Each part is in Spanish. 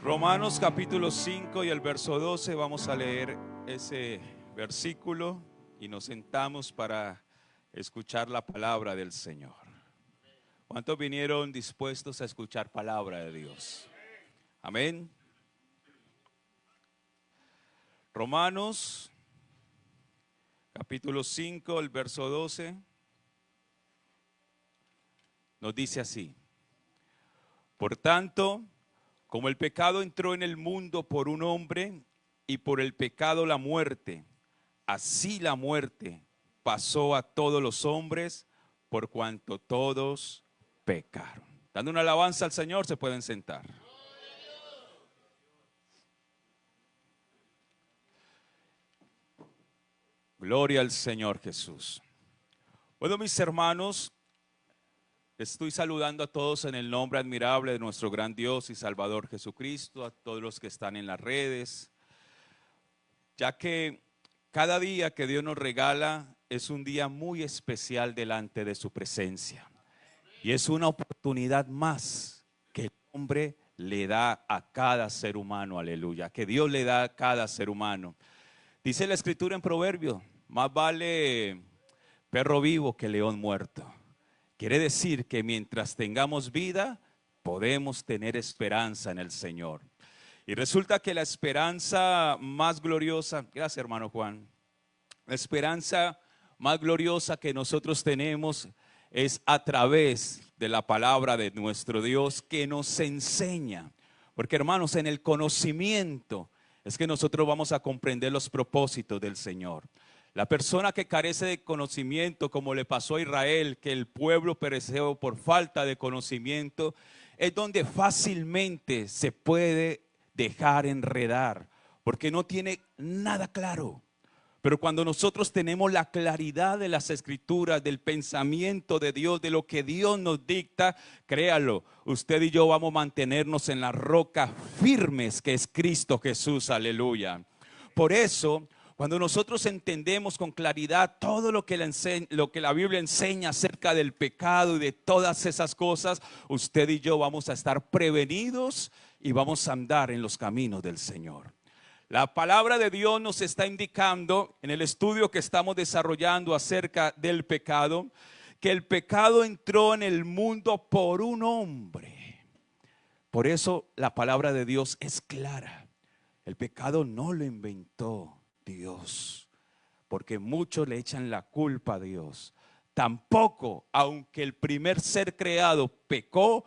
Romanos capítulo 5 y el verso 12, vamos a leer ese versículo y nos sentamos para escuchar la palabra del Señor. ¿Cuántos vinieron dispuestos a escuchar palabra de Dios? Amén. Romanos capítulo 5, el verso 12, nos dice así: por tanto, como el pecado entró en el mundo por un hombre y por el pecado la muerte, así la muerte pasó a todos los hombres por cuanto todos pecaron. Dando una alabanza al Señor, se pueden sentar. Gloria al Señor Jesús. Bueno, mis hermanos, estoy saludando a todos en el nombre admirable de nuestro gran Dios y Salvador Jesucristo, a todos los que están en las redes, ya que cada día que Dios nos regala es un día muy especial delante de su presencia. Y es una oportunidad más que el hombre le da a cada ser humano, aleluya, que Dios le da a cada ser humano. Dice la Escritura en Proverbios: más vale perro vivo que león muerto. Quiere decir que mientras tengamos vida, podemos tener esperanza en el Señor. Y resulta que la esperanza más gloriosa, gracias hermano Juan, la esperanza más gloriosa que nosotros tenemos es a través de la palabra de nuestro Dios, que nos enseña. Porque hermanos, en el conocimiento es que nosotros vamos a comprender los propósitos del Señor. La persona que carece de conocimiento, como le pasó a Israel, que el pueblo pereció por falta de conocimiento, es donde fácilmente se puede dejar enredar, porque no tiene nada claro. Pero cuando nosotros tenemos la claridad de las Escrituras, del pensamiento de Dios, de lo que Dios nos dicta, créalo, usted y yo vamos a mantenernos en la roca firmes que es Cristo Jesús, aleluya. Por eso, cuando nosotros entendemos con claridad todo lo que la Biblia enseña acerca del pecado y de todas esas cosas, usted y yo vamos a estar prevenidos y vamos a andar en los caminos del Señor. La palabra de Dios nos está indicando en el estudio que estamos desarrollando acerca del pecado, que el pecado entró en el mundo por un hombre. Por eso la palabra de Dios es clara. El pecado no lo inventó Dios, porque muchos le echan la culpa a Dios. Tampoco, aunque el primer ser creado pecó,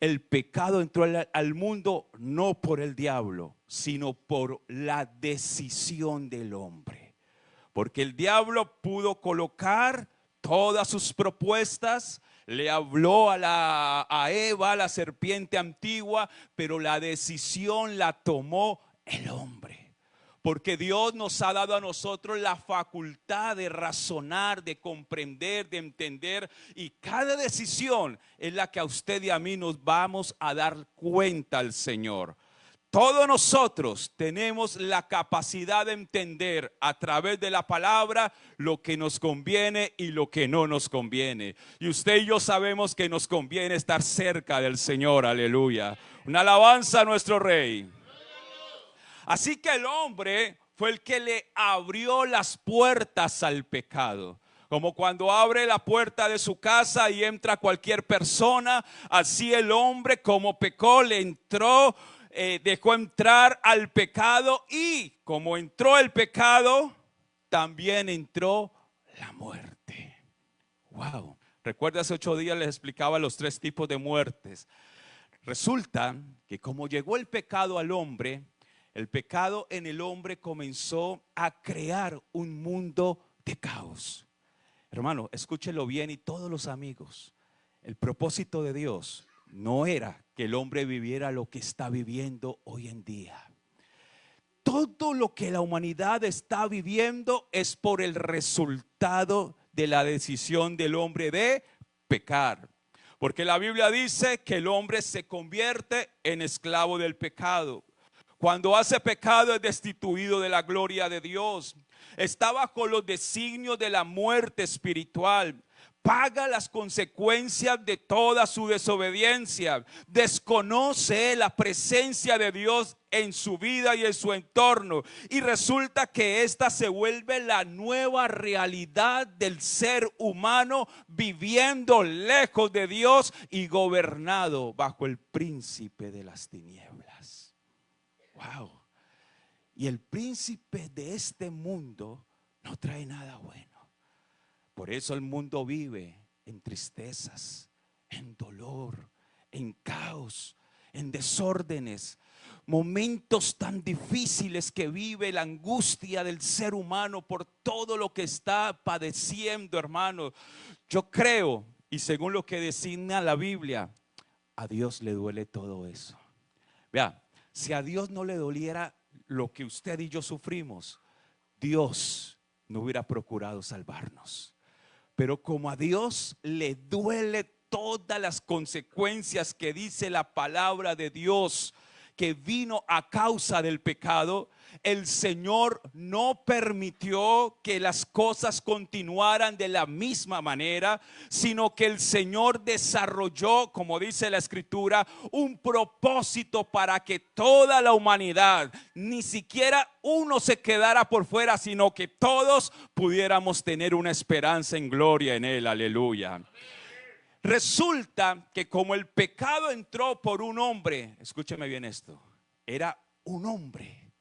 el pecado entró al mundo no por el diablo, sino por la decisión del hombre. Porque el diablo pudo colocar todas sus propuestas, le habló a Eva, la serpiente antigua, pero la decisión la tomó el hombre. Porque Dios nos ha dado a nosotros la facultad de razonar, de comprender, de entender. Y cada decisión es la que a usted y a mí nos vamos a dar cuenta al Señor. Todos nosotros tenemos la capacidad de entender a través de la palabra lo que nos conviene y lo que no nos conviene. Y usted y yo sabemos que nos conviene estar cerca del Señor, aleluya. Una alabanza a nuestro Rey. Así que el hombre fue el que le abrió las puertas al pecado. Como cuando abre la puerta de su casa y entra cualquier persona, así el hombre, como pecó, le entró, dejó entrar al pecado, y como entró el pecado, también entró la muerte. Wow. Recuerda, hace 8 días les explicaba los 3 tipos de muertes. Resulta que como llegó el pecado al hombre, el pecado en el hombre comenzó a crear un mundo de caos. Hermano, escúchelo bien, y todos los amigos, el propósito de Dios no era que el hombre viviera lo que está viviendo hoy en día. Todo lo que la humanidad está viviendo es por el resultado de la decisión del hombre de pecar. Porque la Biblia dice que el hombre se convierte en esclavo del pecado. Cuando hace pecado es destituido de la gloria de Dios. Está bajo los designios de la muerte espiritual. paga las consecuencias de toda su desobediencia. Desconoce la presencia de Dios en su vida y en su entorno. Y resulta que esta se vuelve la nueva realidad del ser humano viviendo lejos de Dios y gobernado bajo el príncipe de las tinieblas. Wow. Y el príncipe de este mundo no trae nada bueno. Por eso el mundo vive en tristezas, en dolor, en caos, en desórdenes, momentos tan difíciles que vive la angustia del ser humano por todo lo que está padeciendo, hermano. Yo creo, y según lo que designa la Biblia, a Dios le duele todo eso. Vea, si a Dios no le doliera lo que usted y yo sufrimos, Dios no hubiera procurado salvarnos. Pero como a Dios le duele todas las consecuencias que dice la palabra de Dios, que vino a causa del pecado, el Señor no permitió que las cosas continuaran de la misma manera, sino que el Señor desarrolló, como dice la Escritura, un propósito para que toda la humanidad, ni siquiera uno se quedara por fuera, sino que todos pudiéramos tener una esperanza en gloria en Él. Aleluya. Resulta que como el pecado entró por un hombre, escúcheme bien esto, era un hombre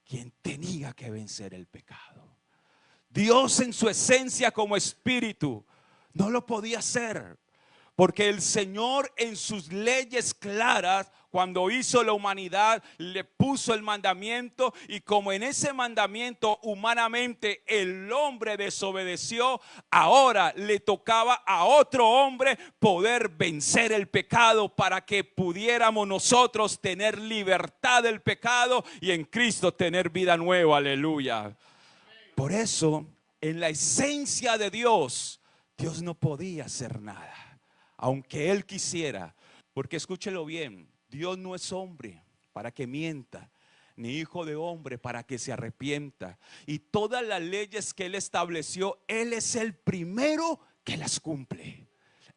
quien tenía que vencer el pecado. Dios en su esencia como espíritu no lo podía hacer, porque el Señor en sus leyes claras, cuando hizo la humanidad, le puso el mandamiento, y como en ese mandamiento humanamente el hombre desobedeció, ahora le tocaba a otro hombre poder vencer el pecado para que pudiéramos nosotros tener libertad del pecado y en Cristo tener vida nueva. Aleluya. Por eso, en la esencia de Dios, Dios no podía hacer nada, aunque Él quisiera. Porque escúchelo bien, Dios no es hombre para que mienta, ni hijo de hombre para que se arrepienta. Y todas las leyes que Él estableció, Él es el primero que las cumple.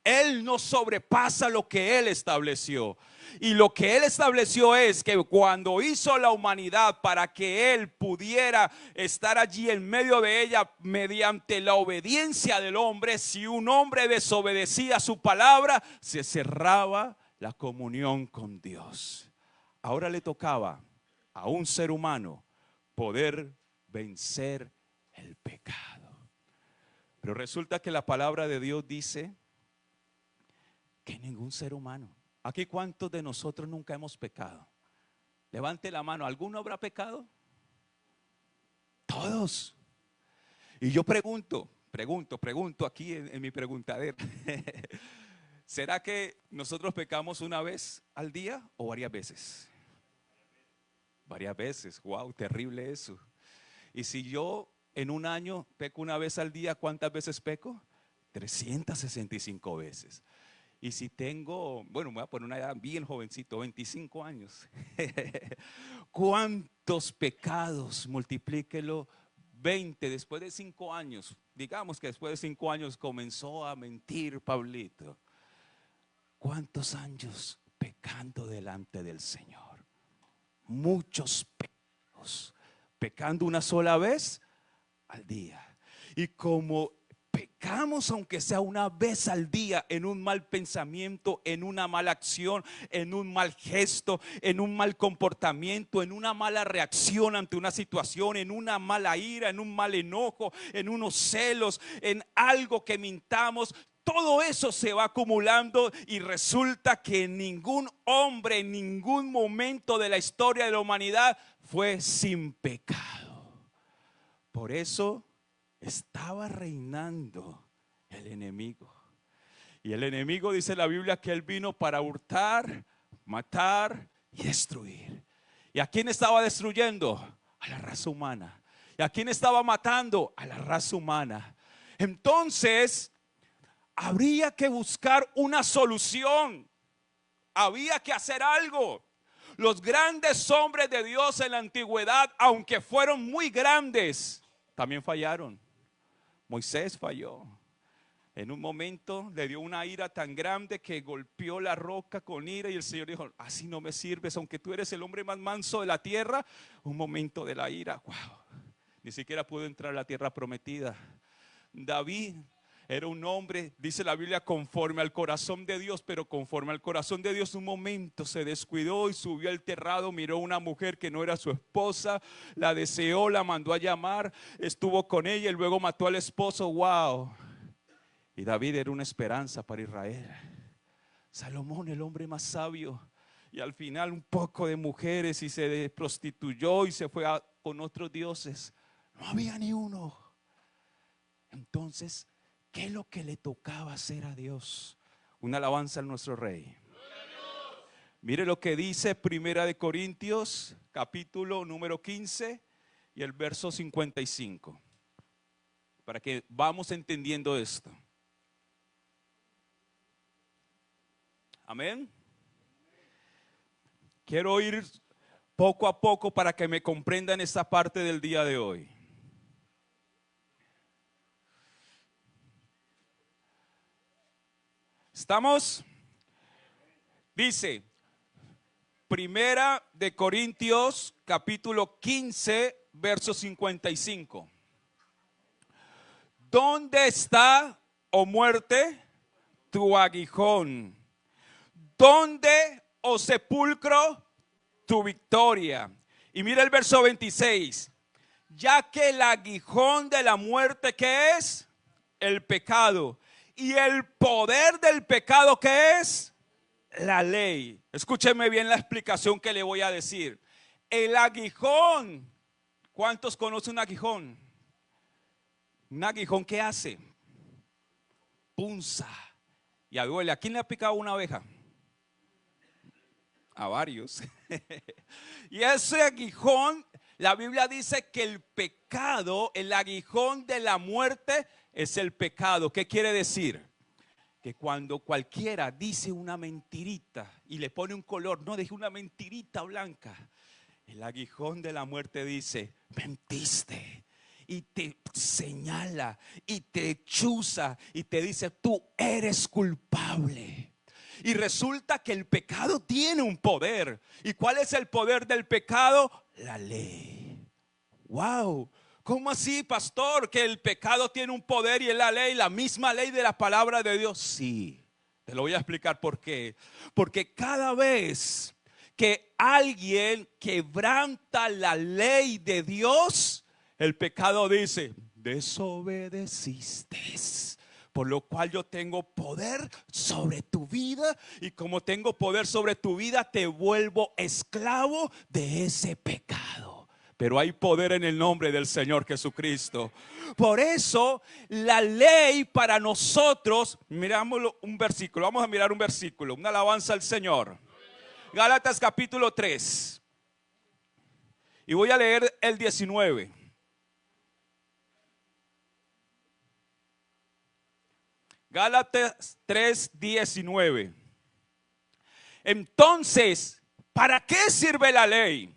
Él no sobrepasa lo que Él estableció. Y lo que Él estableció es que cuando hizo la humanidad para que Él pudiera estar allí en medio de ella mediante la obediencia del hombre, si un hombre desobedecía su palabra, se cerraba la comunión con Dios. Ahora le tocaba a un ser humano poder vencer el pecado. Pero resulta que la palabra de Dios dice que ningún ser humano. Aquí, ¿cuántos de nosotros nunca hemos pecado? Levante la mano. ¿Alguno habrá pecado? Todos. Y yo pregunto aquí en mi preguntadera. ¿Será que nosotros pecamos una vez al día o varias veces? Varias veces. Wow, terrible eso. Y si yo en un año peco una vez al día, ¿cuántas veces peco? 365 veces. Y si tengo, bueno, me voy a poner una edad bien jovencito, 25 años. ¿Cuántos pecados? Multiplíquelo 20 después de 5 años. Digamos que después de 5 años comenzó a mentir Pablito. ¿Cuántos años pecando delante del Señor? Muchos pecados. Pecando una sola vez al día. Y como pecamos aunque sea una vez al día en un mal pensamiento, en una mala acción, en un mal gesto, en un mal comportamiento, en una mala reacción ante una situación, en una mala ira, en un mal enojo, en unos celos, en algo que mintamos, todo eso se va acumulando y resulta que ningún hombre en ningún momento de la historia de la humanidad fue sin pecado. Por eso estaba reinando el enemigo. Y el enemigo, dice la Biblia, que él vino para hurtar, matar y destruir. ¿Y a quién estaba destruyendo? A la raza humana. ¿Y a quién estaba matando? A la raza humana. Entonces, habría que buscar una solución. Había que hacer algo. Los grandes hombres de Dios en la antigüedad, aunque fueron muy grandes, también fallaron. Moisés falló, En un momento le dio una ira tan grande que golpeó la roca con ira y el Señor dijo, así no me sirves, aunque tú eres el hombre más manso de la tierra. Un momento de la ira, wow, ni siquiera pudo entrar a la tierra prometida. David era un hombre, dice la Biblia, conforme al corazón de Dios, pero conforme al corazón de Dios un momento se descuidó y subió al terrado, miró a una mujer que no era su esposa, la deseó, la mandó a llamar, estuvo con ella y luego mató al esposo. Wow. Y David era una esperanza para Israel. Salomón, el hombre más sabio, y al final un poco de mujeres y se prostituyó y se fue con otros dioses. No había ni uno. Entonces, ¿qué es lo que le tocaba hacer a Dios? Una alabanza a nuestro Rey. Mire lo que dice Primera de Corintios, capítulo número 15 y el verso 55. Para que vamos entendiendo esto. Amén. Quiero ir poco a poco para que me comprendan esta parte del día de hoy. ¿Estamos? Dice, Primera de Corintios, capítulo 15, verso 55. ¿Dónde está, oh muerte, tu aguijón? ¿Dónde, oh sepulcro, tu victoria? Y mira el verso 26. Ya que el aguijón de la muerte, ¿qué es? El pecado. Y el poder del pecado, ¿qué es? La ley. Escúcheme bien la explicación que le voy a decir. El aguijón. ¿Cuántos conocen un aguijón? Un aguijón, ¿qué hace? Punza y duele. ¿A quién le ha picado una abeja? A varios. Y ese aguijón, la Biblia dice que el pecado, el aguijón de la muerte es el pecado. ¿Qué quiere decir? Que cuando cualquiera dice una mentirita y le pone un color, no, dije una mentirita blanca, el aguijón de la muerte dice, mentiste. Y te señala y te chuza y te dice, tú eres culpable. Y resulta que el pecado tiene un poder. ¿Y cuál es el poder del pecado? La ley. Wow. ¿Cómo así, pastor? Que el pecado tiene un poder y es la ley, la misma ley de la palabra de Dios. Sí, te lo voy a explicar por qué. Porque cada vez que alguien quebranta la ley de Dios, el pecado dice, desobedeciste, por lo cual yo tengo poder sobre tu vida, y como tengo poder sobre tu vida, te vuelvo esclavo de ese pecado. Pero hay poder en el nombre del Señor Jesucristo. Por eso la ley para nosotros, mirámoslo un versículo, vamos a mirar un versículo, una alabanza al Señor. Gálatas capítulo 3. Y voy a leer el 19. Gálatas 3:19. Entonces, ¿para qué sirve la ley?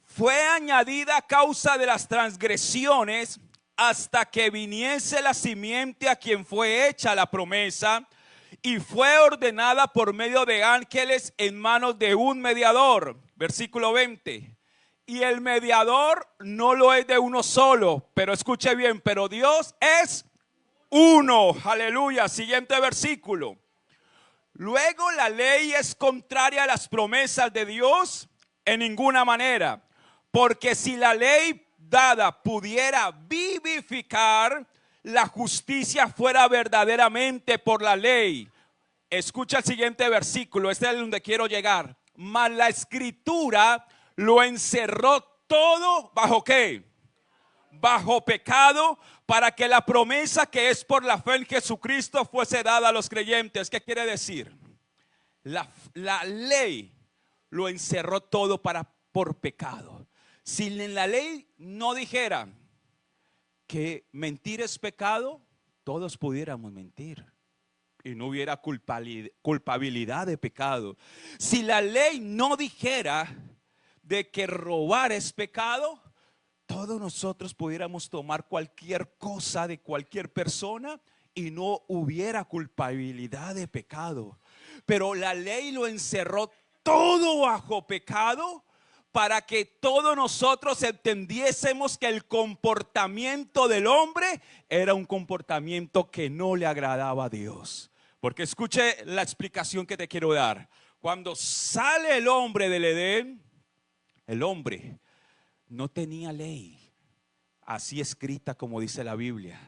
Fue añadida a causa de las transgresiones hasta que viniese la simiente a quien fue hecha la promesa, y fue ordenada por medio de ángeles en manos de un mediador. Versículo 20. Y el mediador no lo es de uno solo, pero escuche bien, pero Dios es uno. Aleluya. Siguiente versículo. Luego la ley es contraria a las promesas de Dios en ninguna manera. Porque si la ley dada pudiera vivificar, la justicia fuera verdaderamente por la ley. Escucha el siguiente versículo, este es donde quiero llegar. Mas la escritura lo encerró todo, ¿bajo qué? Bajo pecado, para que la promesa que es por la fe en Jesucristo fuese dada a los creyentes. ¿Qué quiere decir? La ley lo encerró todo por pecado. Si en la ley no dijera que mentir es pecado, todos pudiéramos mentir y no hubiera culpabilidad de pecado. Si la ley no dijera de que robar es pecado, todos nosotros pudiéramos tomar cualquier cosa de cualquier persona y no hubiera culpabilidad de pecado. Pero la ley lo encerró todo bajo pecado para que todos nosotros entendiésemos que el comportamiento del hombre era un comportamiento que no le agradaba a Dios. Porque escuche la explicación que te quiero dar. Cuando sale el hombre del Edén, el hombre no tenía ley así escrita como dice la Biblia.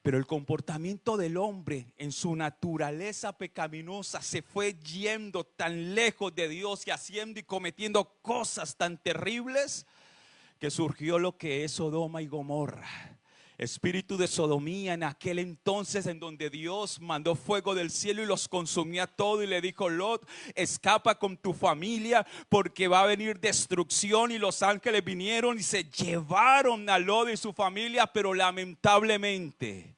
Pero el comportamiento del hombre en su naturaleza pecaminosa se fue yendo tan lejos de Dios y haciendo y cometiendo cosas tan terribles que surgió lo que es Sodoma y Gomorra. Espíritu de sodomía en aquel entonces, en donde Dios mandó fuego del cielo y los consumía todo, y le dijo: Lot, escapa con tu familia porque va a venir destrucción. Y los ángeles vinieron y se llevaron a Lot y su familia, pero lamentablemente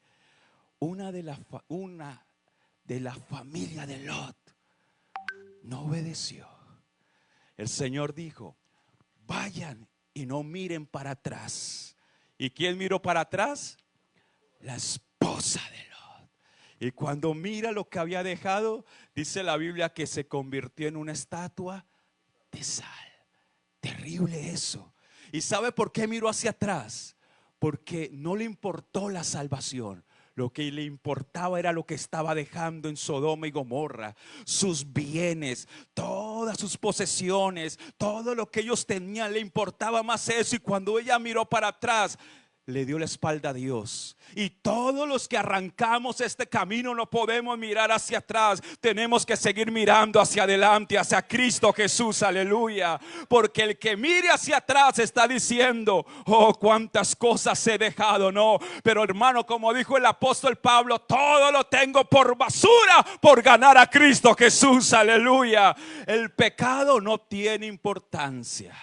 una de la familia de Lot no obedeció. El Señor dijo: vayan y no miren para atrás. ¿Y quién miró para atrás? La esposa de Lot. Y cuando mira lo que había dejado, dice la Biblia que se convirtió en una estatua de sal. Terrible eso. ¿Y sabe por qué miró hacia atrás? Porque no le importó la salvación. Lo que le importaba era lo que estaba dejando en Sodoma y Gomorra. Sus bienes, todas sus posesiones, todo lo que ellos tenían, le importaba más eso. Y cuando ella miró para atrás, le dio la espalda a Dios. Y todos los que arrancamos este camino no podemos mirar hacia atrás. Tenemos que seguir mirando hacia adelante, hacia Cristo Jesús, aleluya. Porque el que mire hacia atrás está diciendo: oh, cuántas cosas he dejado. No, pero hermano, como dijo el apóstol Pablo, todo lo tengo por basura por ganar a Cristo Jesús, aleluya. El pecado no tiene importancia.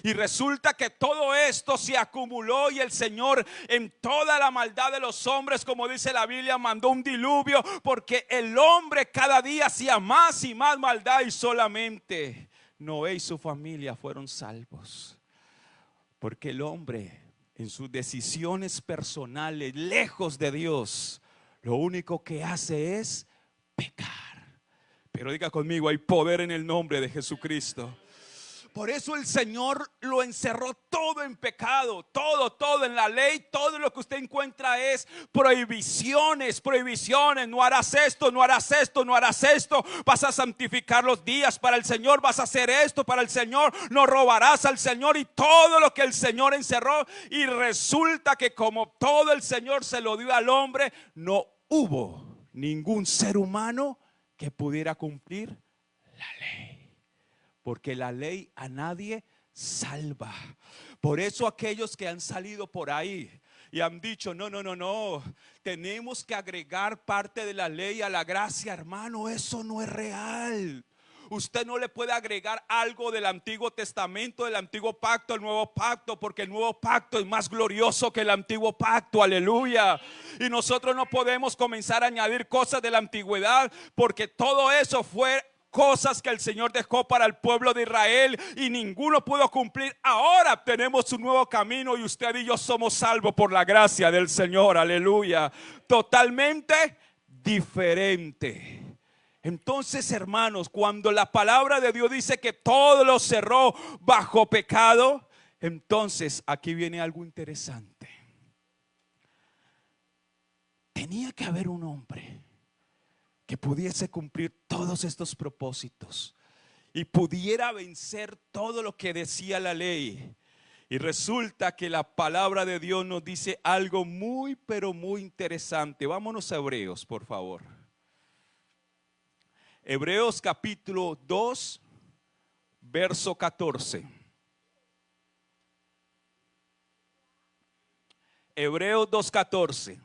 Y resulta que todo esto se acumuló, y el Señor, en toda la maldad de los hombres, como dice la Biblia, mandó un diluvio, porque el hombre cada día hacía más y más maldad, y solamente Noé y su familia fueron salvos. Porque el hombre, en sus decisiones personales, lejos de Dios, lo único que hace es pecar. Pero diga conmigo: hay poder en el nombre de Jesucristo. Por eso el Señor lo encerró todo en pecado, todo en la ley. Todo lo que usted encuentra es prohibiciones, prohibiciones. No harás esto, no harás esto, no harás esto. Vas a santificar los días para el Señor, vas a hacer esto para el Señor, no robarás al Señor, y todo lo que el Señor encerró. Y resulta que como todo el Señor se lo dio al hombre, no hubo ningún ser humano que pudiera cumplir la ley. Porque la ley a nadie salva. Por eso aquellos que han salido por ahí y han dicho: no, tenemos que agregar parte de la ley a la gracia, hermano, eso no es real. Usted no le puede agregar algo del Antiguo Testamento, del Antiguo Pacto, al Nuevo Pacto, porque el Nuevo Pacto es más glorioso que el Antiguo Pacto, aleluya. Y nosotros no podemos comenzar a añadir cosas de la antigüedad, porque todo eso fue cosas que el Señor dejó para el pueblo de Israel y ninguno pudo cumplir. Ahora tenemos un nuevo camino, y usted y yo somos salvos por la gracia del Señor, aleluya. Totalmente diferente. Entonces, hermanos, cuando la palabra de Dios dice que todo lo cerró bajo pecado, entonces aquí viene algo interesante. Tenía que haber un hombre que pudiese cumplir todos estos propósitos y pudiera vencer todo lo que decía la ley. Y resulta que la palabra de Dios nos dice algo muy, pero muy interesante. Vámonos a Hebreos, por favor. Hebreos capítulo 2, verso 14. Hebreos 2:14.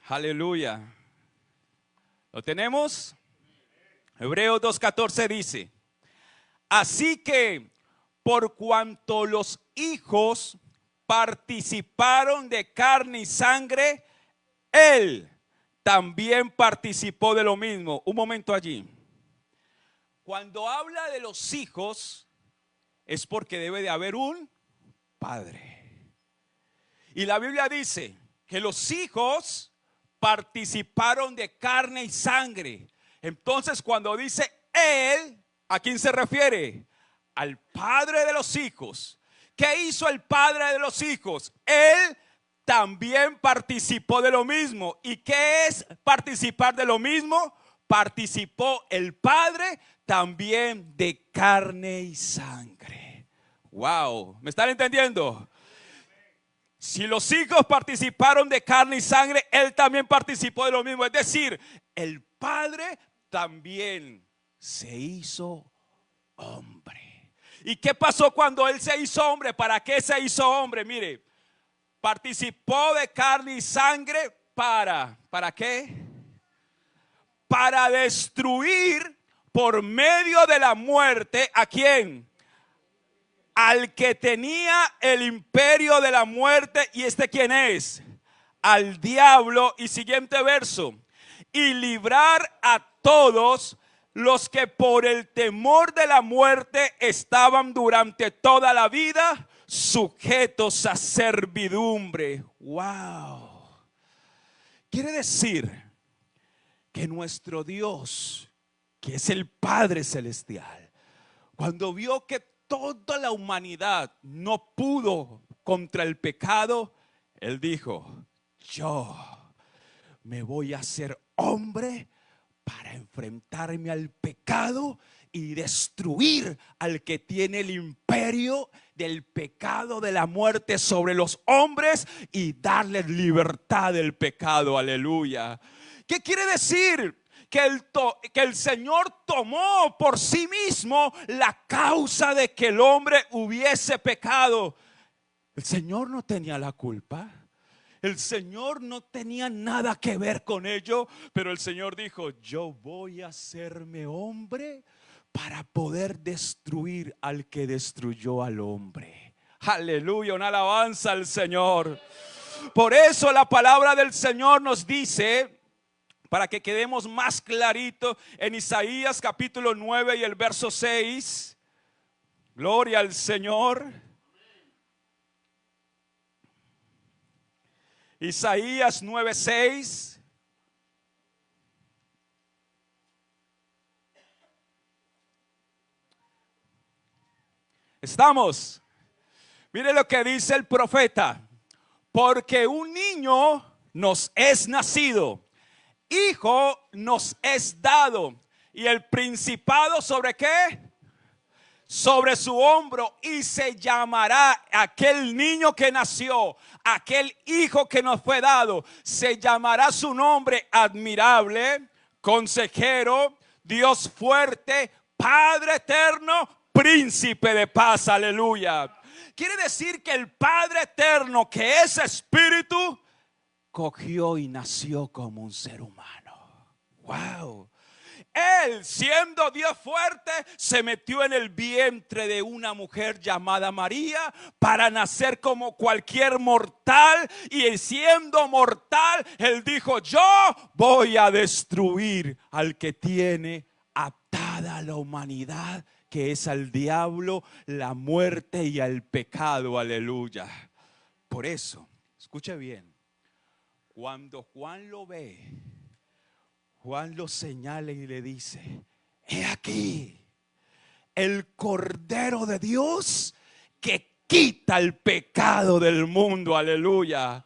Aleluya. ¿Lo tenemos? Hebreos 2:14 dice: así que por cuanto los hijos participaron de carne y sangre, él también participó de lo mismo. Un momento allí. Cuando habla de los hijos, es porque debe de haber un Padre. Y la Biblia dice que los hijos participaron de carne y sangre. Entonces cuando dice Él, ¿a quién se refiere? Al Padre de los hijos. ¿Qué hizo el Padre de los hijos? Él también participó de lo mismo. ¿Y qué es participar de lo mismo? Participó el Padre también de carne y sangre. Wow, ¿me están entendiendo? Si los hijos participaron de carne y sangre, Él también participó de lo mismo. Es decir, el Padre también se hizo hombre. ¿Y qué pasó cuando Él se hizo hombre? ¿Para qué se hizo hombre? Mire, participó de carne y sangre ¿para qué? Para destruir por medio de la muerte, ¿a quién? Al que tenía el imperio de la muerte. ¿Y quién es? Al diablo. Y siguiente verso. Y librar a todos los que por el temor de la muerte estaban durante toda la vida sujetos a servidumbre. Wow. Quiere decir que nuestro Dios, que es el Padre Celestial, cuando vio que toda la humanidad no pudo contra el pecado, Él dijo: yo me voy a hacer hombre para enfrentarme al pecado y destruir al que tiene el imperio del pecado, de la muerte sobre los hombres, y darles libertad del pecado. Aleluya. ¿Qué quiere decir? Que el Señor tomó por sí mismo la causa de que el hombre hubiese pecado. El Señor no tenía la culpa. El Señor no tenía nada que ver con ello, pero el Señor dijo: yo voy a hacerme hombre para poder destruir al que destruyó al hombre. Aleluya, una alabanza al Señor. Por eso la palabra del Señor nos dice, para que quedemos más clarito, en Isaías capítulo 9 y el verso 6. Gloria al Señor. Isaías 9:6. Estamos. Mire lo que dice el profeta: porque un niño nos es nacido, hijo nos es dado, y el principado ¿sobre qué? Sobre su hombro, y se llamará aquel niño que nació, aquel hijo que nos fue dado, se llamará su nombre admirable, consejero, Dios fuerte, Padre eterno, príncipe de paz. Aleluya. Quiere decir que el Padre eterno, que es espíritu, cogió y nació como un ser humano. Wow. Él, siendo Dios fuerte, se metió en el vientre de una mujer llamada María para nacer como cualquier mortal. Y siendo mortal, Él dijo: yo voy a destruir al que tiene atada a la humanidad, que es al diablo, la muerte y al pecado. Aleluya. Por eso, escuche bien, cuando Juan lo ve, Juan lo señala y le dice: he aquí el Cordero de Dios que quita el pecado del mundo. Aleluya.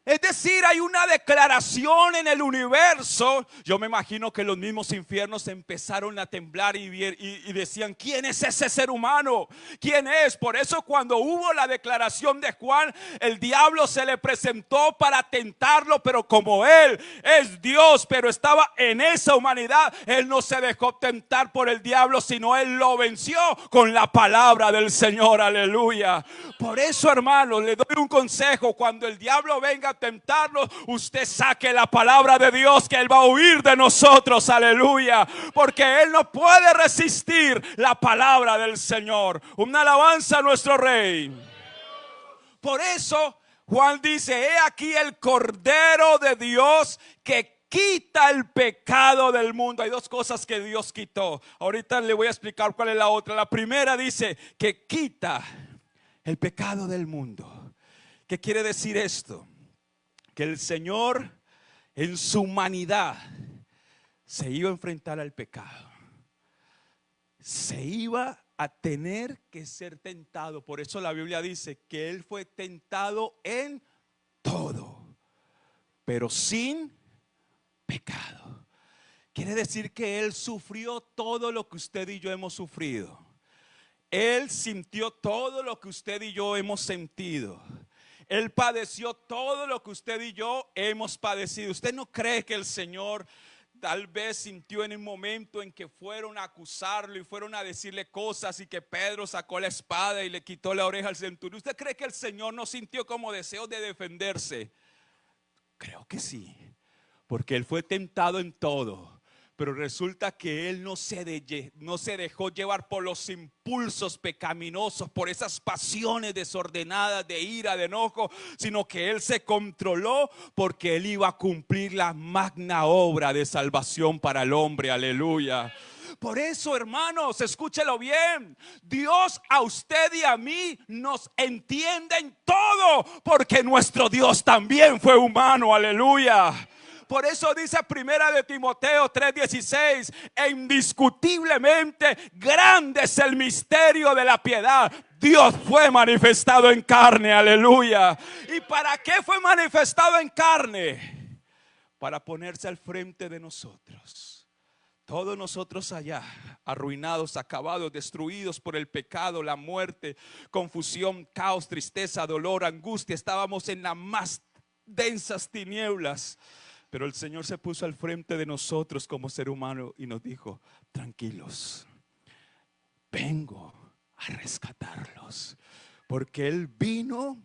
Es decir, hay una declaración en el universo. Yo me imagino que los mismos infiernos empezaron a temblar y decían: ¿quién es ese ser humano? ¿Quién es? Por eso cuando hubo la declaración de Juan, el diablo se le presentó para tentarlo, pero como él es Dios, pero estaba en esa humanidad, él no se dejó tentar por el diablo, sino él lo venció con la palabra del Señor. Aleluya. Por eso, hermanos, le doy un consejo: cuando el diablo venga a tentarnos, usted saque la palabra de Dios, que él va a huir de nosotros. Aleluya. Porque él no puede resistir la palabra del Señor. Una alabanza a nuestro Rey. Por eso Juan dice: he aquí el Cordero de Dios que quita el pecado del mundo. Hay dos cosas que Dios quitó. Ahorita le voy a explicar cuál es la otra. La primera dice que quita el pecado del mundo. ¿Qué quiere decir esto? Que el Señor en su humanidad se iba a enfrentar al pecado. Se iba a tener que ser tentado. Por eso la Biblia dice que Él fue tentado en todo, pero sin pecado. Quiere decir que Él sufrió todo lo que usted y yo hemos sufrido. Él sintió todo lo que usted y yo hemos sentido. Él padeció todo lo que usted y yo hemos padecido. ¿Usted no cree que el Señor tal vez sintió en un momento en que fueron a acusarlo y fueron a decirle cosas y que Pedro sacó la espada y le quitó la oreja al centurión? ¿Usted cree que el Señor no sintió como deseo de defenderse? Creo que sí, porque Él fue tentado en todo. Pero resulta que Él no se dejó llevar por los impulsos pecaminosos, por esas pasiones desordenadas de ira, de enojo, sino que Él se controló porque Él iba a cumplir la magna obra de salvación para el hombre. Aleluya. Por eso, hermanos, escúchelo bien, Dios a usted y a mí nos entiende en todo, porque nuestro Dios también fue humano. Aleluya. Por eso dice primera de Timoteo 3:16, e indiscutiblemente grande es el misterio de la piedad. Dios fue manifestado en carne, aleluya. ¿Y para qué fue manifestado en carne? Para ponerse al frente de nosotros. Todos nosotros allá, arruinados, acabados, destruidos por el pecado, la muerte, confusión, caos, tristeza, dolor, angustia. Estábamos en las más densas tinieblas. Pero el Señor se puso al frente de nosotros como ser humano y nos dijo: tranquilos, vengo a rescatarlos, porque Él vino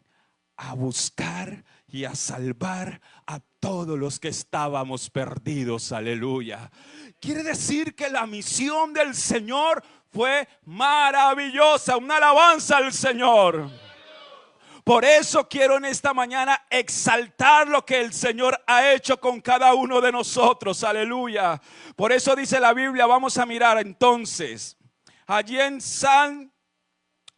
a buscar y a salvar a todos los que estábamos perdidos. Aleluya. Quiere decir que la misión del Señor fue maravillosa. Una alabanza al Señor. Por eso quiero en esta mañana exaltar lo que el Señor ha hecho con cada uno de nosotros. Aleluya. Por eso dice la Biblia, vamos a mirar entonces allí en San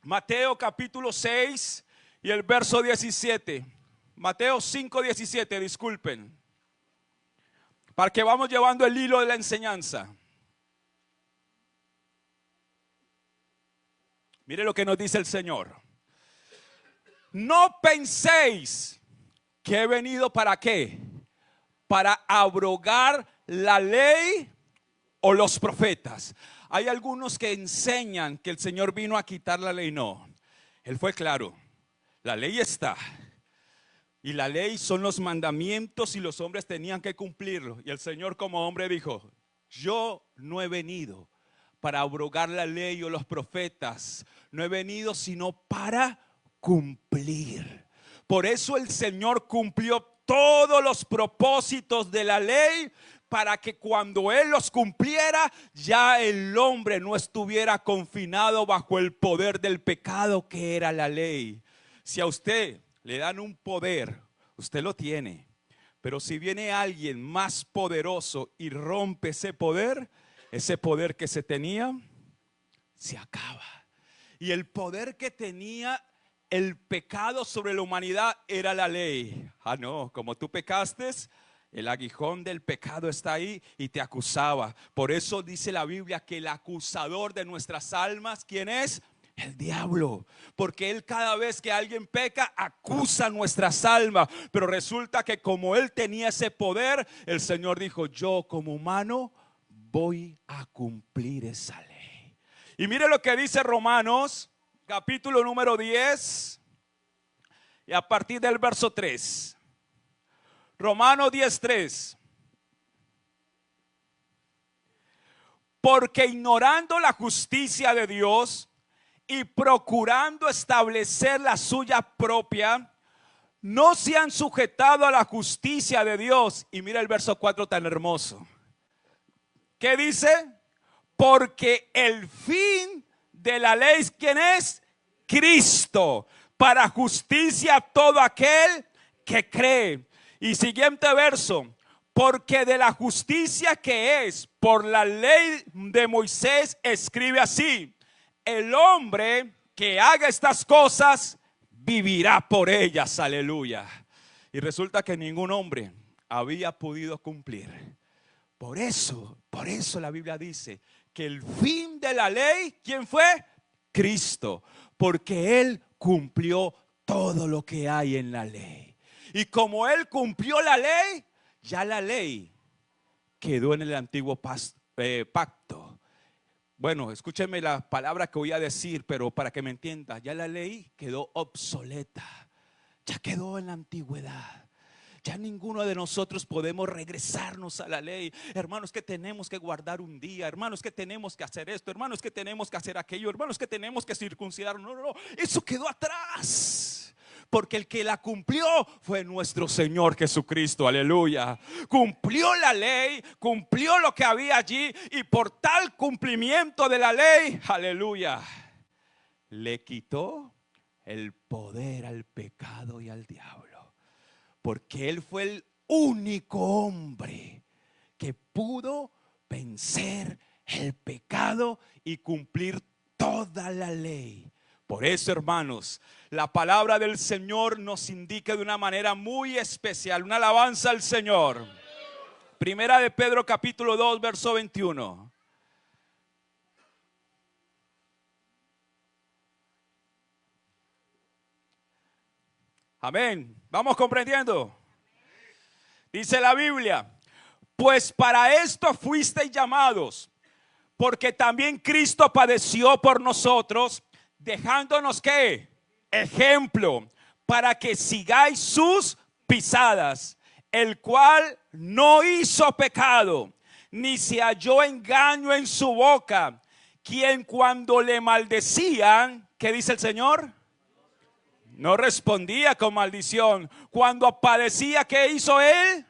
Mateo capítulo 6 y el verso 17. Mateo 5:17, disculpen, para que vamos llevando el hilo de la enseñanza. Mire lo que nos dice el Señor. No penséis que he venido para qué, para abrogar la ley o los profetas. Hay algunos que enseñan que el Señor vino a quitar la ley. No, Él fue claro, la ley está. Y la ley son los mandamientos y los hombres tenían que cumplirlos. Y el Señor como hombre dijo: yo no he venido para abrogar la ley o los profetas. No he venido sino para cumplir. Por eso el Señor cumplió todos los propósitos de la ley, para que cuando Él los cumpliera, ya el hombre no estuviera confinado bajo el poder del pecado que era la ley. Si a usted le dan un poder, usted lo tiene, pero si viene alguien más poderoso y rompe ese poder que se tenía, se acaba. Y el poder que tenía el pecado sobre la humanidad era la ley. Ah, no, como tú pecaste, el aguijón del pecado está ahí y te acusaba. Por eso dice la Biblia que el acusador de nuestras almas, ¿quién es? El diablo. Porque él, cada vez que alguien peca, acusa nuestras almas. Pero resulta que como él tenía ese poder, el Señor dijo: yo como humano voy a cumplir esa ley. Y mire lo que dice Romanos capítulo número 10 y a partir del verso 3. Romanos 10:3. Porque ignorando la justicia de Dios y procurando establecer la suya propia, no se han sujetado a la justicia de Dios. Y mira el verso 4 tan hermoso. ¿Qué dice? Porque el fin de la ley, ¿quién es? Cristo, para justicia a todo aquel que cree. Y siguiente verso: porque de la justicia que es por la ley de Moisés, escribe así: el hombre que haga estas cosas vivirá por ellas. Aleluya. Y resulta que ningún hombre había podido cumplir. Por eso la Biblia dice que el fin de la ley, ¿quién fue? Cristo. Porque Él cumplió todo lo que hay en la ley. Y como Él cumplió la ley, ya la ley quedó en el antiguo pacto. Bueno, escúchenme la palabra que voy a decir, pero para que me entienda, ya la ley quedó obsoleta. Ya quedó en la antigüedad. Ya ninguno de nosotros podemos regresarnos a la ley. Hermanos, que tenemos que guardar un día. Hermanos, que tenemos que hacer esto. Hermanos, que tenemos que hacer aquello. Hermanos, que tenemos que circuncidar. No, no, no. Eso quedó atrás. Porque el que la cumplió fue nuestro Señor Jesucristo. Aleluya. Cumplió la ley, cumplió lo que había allí. Y por tal cumplimiento de la ley, aleluya, le quitó el poder al pecado y al diablo. Porque Él fue el único hombre que pudo vencer el pecado y cumplir toda la ley. Por eso, hermanos, la palabra del Señor nos indica de una manera muy especial, una alabanza al Señor. Primera de Pedro capítulo 2, verso 21. Amén. ¿Vamos comprendiendo? Dice la Biblia: pues para esto fuisteis llamados, porque también Cristo padeció por nosotros, dejándonos ¿qué? Ejemplo, para que sigáis sus pisadas, el cual no hizo pecado, ni se halló engaño en su boca, quien cuando le maldecían, ¿qué dice el Señor? No respondía con maldición. Cuando padecía, ¿qué hizo Él?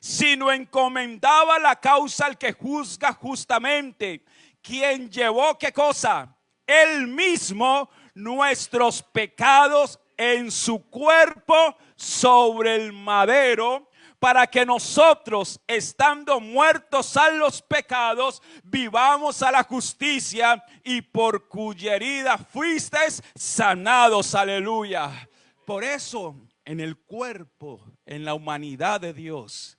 Sino encomendaba la causa al que juzga justamente, quien llevó ¿qué cosa? Él mismo nuestros pecados en su cuerpo sobre el madero, para que nosotros, estando muertos a los pecados, vivamos a la justicia, y por cuya herida fuisteis sanados. Aleluya. Por eso, en el cuerpo, en la humanidad de Dios,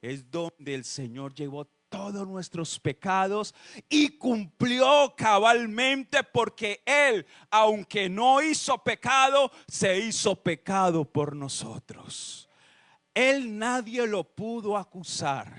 es donde el Señor llevó todos nuestros pecados y cumplió cabalmente, porque Él, aunque no hizo pecado, se hizo pecado por nosotros. Él nadie lo pudo acusar,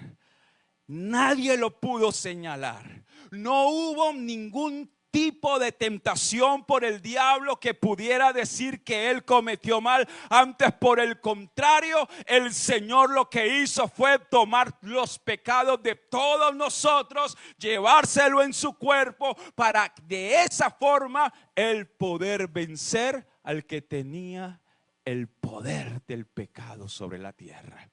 nadie lo pudo señalar. No hubo ningún tipo de tentación por el diablo que pudiera decir que él cometió mal. Antes, por el contrario, el Señor lo que hizo fue tomar los pecados de todos nosotros, llevárselo en su cuerpo, para de esa forma él poder vencer al que tenía el poder del pecado sobre la tierra.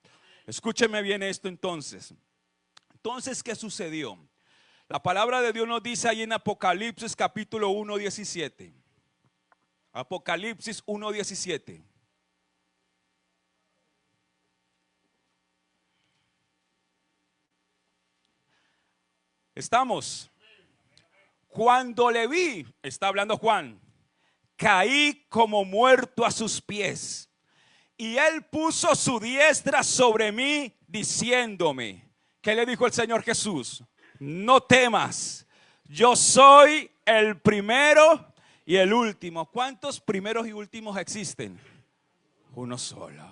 Escúcheme bien esto entonces. Entonces, ¿qué sucedió? La palabra de Dios nos dice ahí en Apocalipsis capítulo 1, 17. Apocalipsis 1, 17. Estamos. Cuando le vi, está hablando Juan, caí como muerto a sus pies. Y Él puso su diestra sobre mí, diciéndome, ¿qué le dijo el Señor Jesús? No temas, yo soy el primero y el último. ¿Cuántos primeros y últimos existen? Uno solo.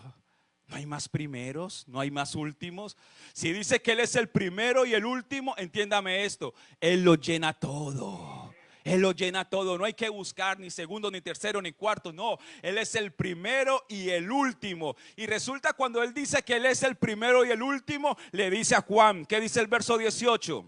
No hay más primeros, no hay más últimos. Si dice que Él es el primero y el último, entiéndame esto: Él lo llena todo. Él lo llena todo. No hay que buscar ni segundo, ni tercero, ni cuarto. No, Él es el primero y el último. Y resulta, cuando Él dice que Él es el primero y el último, le dice a Juan, ¿qué dice el verso 18?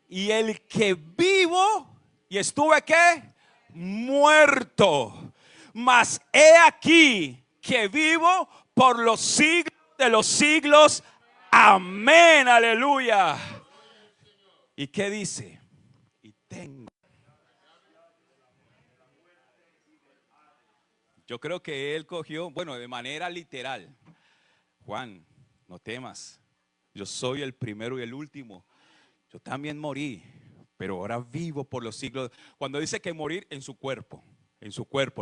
Y el que vivo y estuve ¿qué? Muerto. Mas he aquí que vivo por los siglos de los siglos. Amén, aleluya. ¿Y qué dice? Y tengo. Yo creo que él cogió, bueno, de manera literal: Juan, no temas, yo soy el primero y el último. Yo también morí, pero ahora vivo por los siglos. Cuando dice que morir en su cuerpo,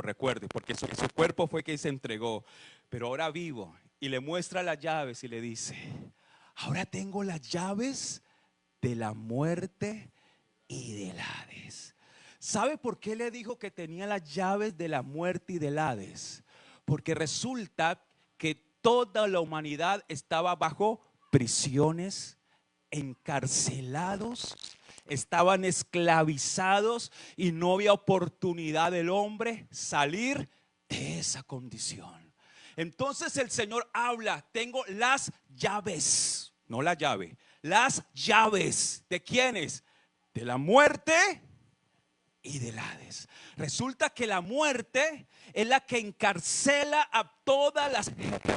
recuerde, porque en su cuerpo fue que se entregó, pero ahora vivo. Y le muestra las llaves y le dice, ahora tengo las llaves de la muerte y del Hades. ¿Sabe por qué le dijo que tenía las llaves de la muerte y del Hades? Porque resulta que toda la humanidad estaba bajo prisiones, encarcelados, estaban esclavizados y no había oportunidad del hombre salir de esa condición. Entonces el Señor habla, tengo las llaves, no la llave, las llaves. ¿De quiénes? De la muerte y del Hades. Resulta que la muerte es la que encarcela a todas las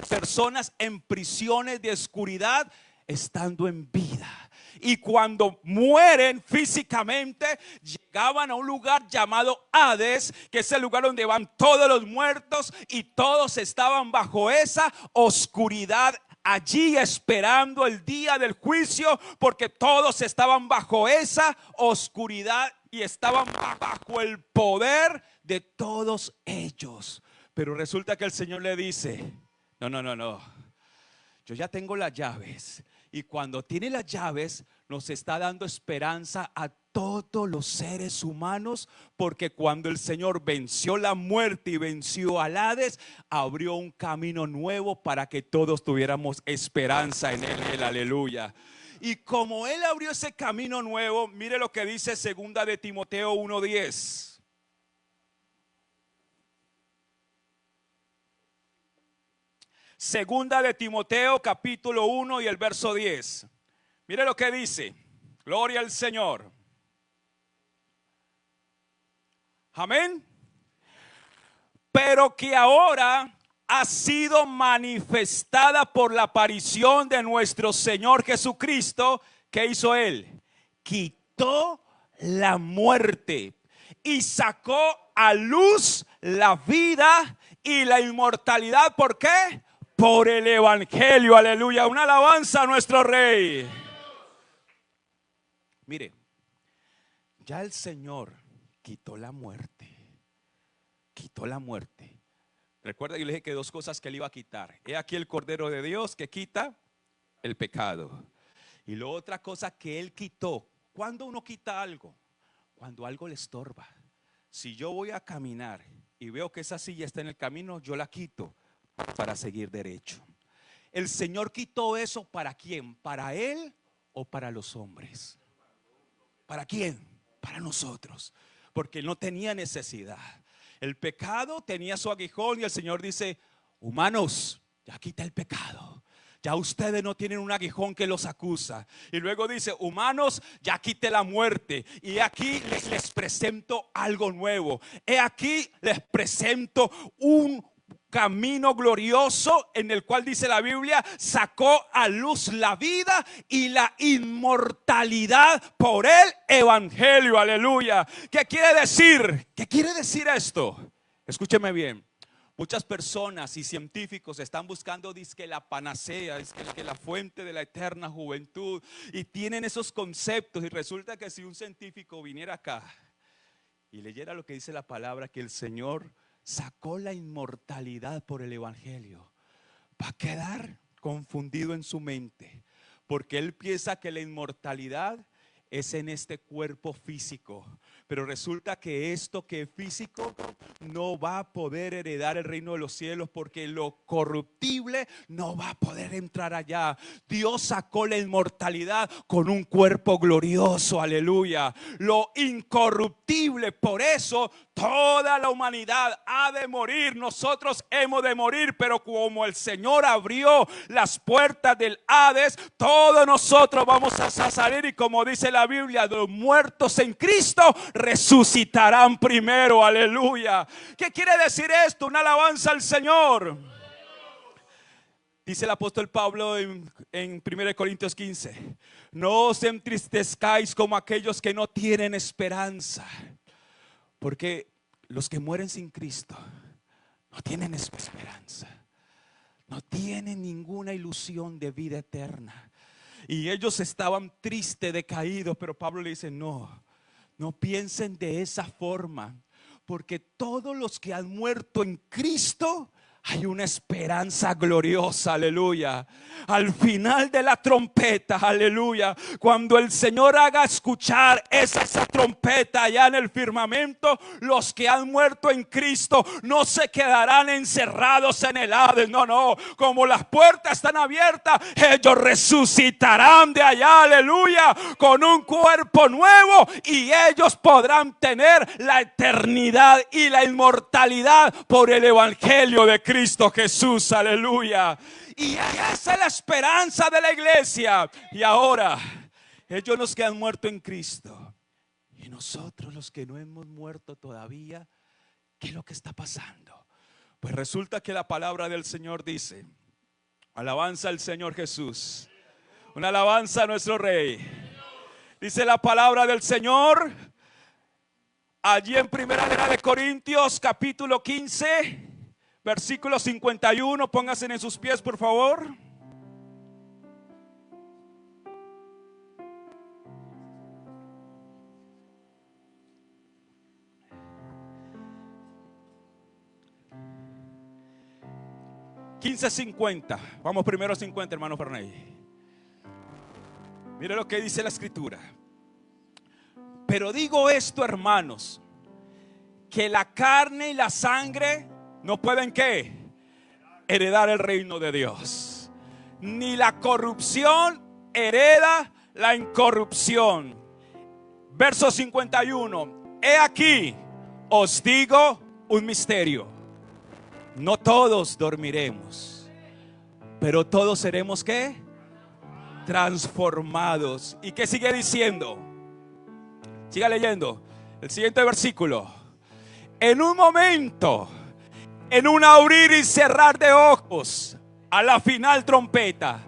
personas en prisiones de oscuridad estando en vida. Y cuando mueren físicamente, llegaban a un lugar llamado Hades, que es el lugar donde van todos los muertos, y todos estaban bajo esa oscuridad, allí esperando el día del juicio, porque todos estaban bajo esa oscuridad y estaban bajo el poder de todos ellos. Pero resulta que el Señor le dice, no, yo ya tengo las llaves. Y cuando tiene las llaves, nos está dando esperanza a todos los seres humanos, porque cuando el Señor venció la muerte y venció al Hades, abrió un camino nuevo para que todos tuviéramos esperanza en él. Aleluya. Y como Él abrió ese camino nuevo, mire lo que dice segunda de Timoteo 1:10. Segunda de Timoteo capítulo 1 y el verso 10. Mire lo que dice. Gloria al Señor. Amén. Pero que ahora ha sido manifestada por la aparición de nuestro Señor Jesucristo. ¿Qué hizo Él? Quitó la muerte y sacó a luz la vida y la inmortalidad. ¿Por qué? Por el Evangelio. Aleluya. Una alabanza a nuestro Rey. Mire, ya el Señor quitó la muerte. Quitó la muerte. Recuerda que yo le dije que dos cosas que Él iba a quitar. He aquí el Cordero de Dios que quita el pecado. Y la otra cosa que Él quitó. ¿Cuándo uno quita algo? Cuando algo le estorba. Si yo voy a caminar y veo que esa silla está en el camino, yo la quito para seguir derecho. El Señor quitó eso. ¿Para quién? ¿Para Él o para los hombres? ¿Para quién? Para nosotros. Porque no tenía necesidad. El pecado tenía su aguijón y el Señor dice, humanos, ya quita el pecado. Ya ustedes no tienen un aguijón que los acusa. Y luego dice, humanos, ya quite la muerte. Y aquí les presento algo nuevo. He aquí les presento un camino glorioso en el cual dice la Biblia, sacó a luz la vida y la inmortalidad por el Evangelio. Aleluya. ¿Qué quiere decir? ¿Qué quiere decir esto? Escúcheme bien. Muchas personas y científicos están buscando dizque la panacea, que la fuente de la eterna juventud, y tienen esos conceptos, y resulta que si un científico viniera acá y leyera lo que dice la palabra, que el Señor sacó la inmortalidad por el Evangelio, va a quedar confundido en su mente, porque él piensa que la inmortalidad es en este cuerpo físico. Pero resulta que esto que es físico no va a poder heredar el reino de los cielos, porque lo corruptible no va a poder entrar allá. Dios sacó la inmortalidad con un cuerpo glorioso, aleluya. Lo incorruptible, por eso toda la humanidad ha de morir. Nosotros hemos de morir, pero como el Señor abrió las puertas del Hades, todos nosotros vamos a salir, y como dice la Biblia, los muertos en Cristo resucitarán primero, aleluya. ¿Qué quiere decir esto? Una alabanza al Señor. Dice el apóstol Pablo en 1 Corintios 15, no os entristezcáis como aquellos que no tienen esperanza, porque los que mueren sin Cristo no tienen esperanza, no tienen ninguna ilusión de vida eterna. Y ellos estaban tristes, decaídos, pero Pablo le dice, no, No piensen de esa forma, porque todos los que han muerto en Cristo, hay una esperanza gloriosa, aleluya. Al final de la trompeta, aleluya, cuando el Señor haga escuchar esa trompeta allá en el firmamento, los que han muerto en Cristo no se quedarán encerrados en el Hades. No, como las puertas están abiertas, ellos resucitarán de allá, aleluya, con un cuerpo nuevo, y ellos podrán tener la eternidad y la inmortalidad por el evangelio de Cristo Jesús, aleluya. Y esa es la esperanza de la iglesia. Y ahora, ellos los que han muerto en Cristo, y nosotros los que no hemos muerto todavía, ¿qué es lo que está pasando? Pues resulta que la palabra del Señor dice: alabanza al Señor Jesús, una alabanza a nuestro Rey. Dice la palabra del Señor allí en Primera de Corintios capítulo 15, versículo 51, pónganse en sus pies, por favor. $15.50. Vamos primero a 50, hermano Ferney. Mire lo que dice la escritura. Pero digo esto, hermanos, que la carne y la sangre no pueden ¿qué? Heredar el reino de Dios. Ni la corrupción hereda la incorrupción. Verso 51. He aquí, os digo un misterio. No todos dormiremos, pero todos seremos ¿qué? Transformados. ¿Y qué sigue diciendo? Siga leyendo el siguiente versículo. En un momento, en un abrir y cerrar de ojos, a la final trompeta,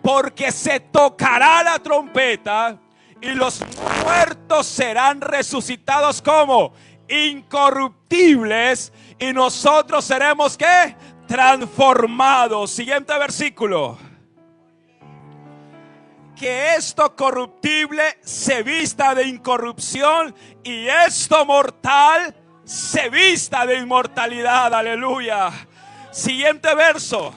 porque se tocará la trompeta y los muertos serán resucitados como incorruptibles, y nosotros seremos ¿qué? Transformados. Siguiente versículo. Que esto corruptible se vista de incorrupción y esto mortal se vista de inmortalidad. Aleluya. Siguiente verso.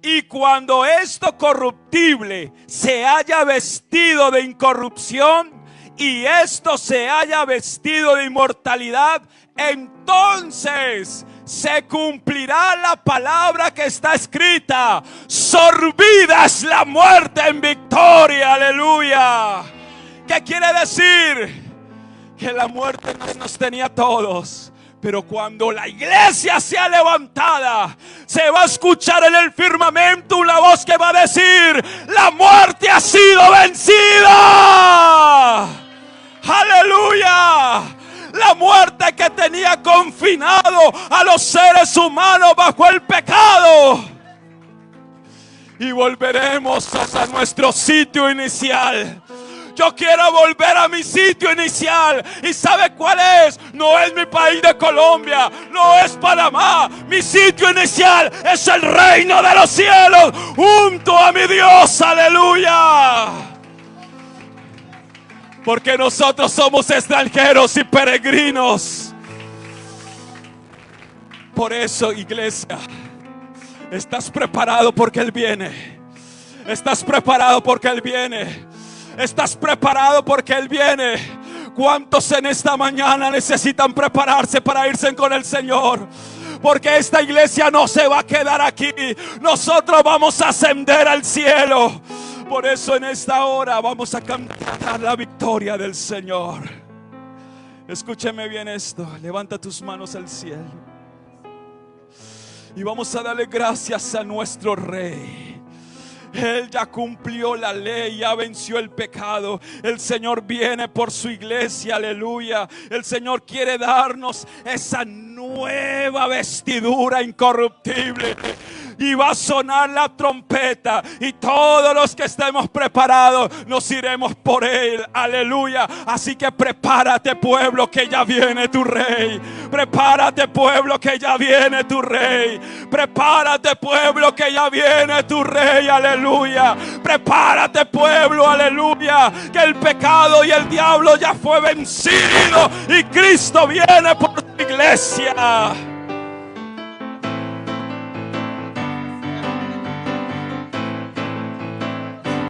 Y cuando esto corruptible se haya vestido de incorrupción y esto se haya vestido de inmortalidad, entonces se cumplirá la palabra que está escrita: sorbida es la muerte en victoria. Aleluya. ¿Qué quiere decir? Que la muerte nos tenía a todos, pero cuando la iglesia sea levantada, se va a escuchar en el firmamento una voz que va a decir: la muerte ha sido vencida. Aleluya. La muerte que tenía confinado a los seres humanos bajo el pecado, y volveremos a nuestro sitio inicial. Yo quiero volver a mi sitio inicial. ¿Y sabe cuál es? No es mi país de Colombia, no es Panamá. Mi sitio inicial es el reino de los cielos, junto a mi Dios. Aleluya. Porque nosotros somos extranjeros y peregrinos. Por eso, iglesia, ¿estás preparado porque Él viene? ¿Estás preparado porque Él viene? ¿Estás preparado porque Él viene? ¿Cuántos en esta mañana necesitan prepararse para irse con el Señor? Porque esta iglesia no se va a quedar aquí. Nosotros vamos a ascender al cielo. Por eso en esta hora vamos a cantar la victoria del Señor. Escúcheme bien esto. Levanta tus manos al cielo y vamos a darle gracias a nuestro Rey. Él ya cumplió la ley, ya venció el pecado. El Señor viene por su iglesia, aleluya. El Señor quiere darnos esa nueva vestidura incorruptible. y va a sonar la trompeta y todos los que estemos preparados nos iremos por él. Aleluya. Así que prepárate, pueblo, que ya viene tu rey. Prepárate, pueblo, que ya viene tu rey. Prepárate, pueblo, que ya viene tu rey. Aleluya. Prepárate, pueblo, aleluya, que el pecado y el diablo ya fue vencido y Cristo viene por su iglesia.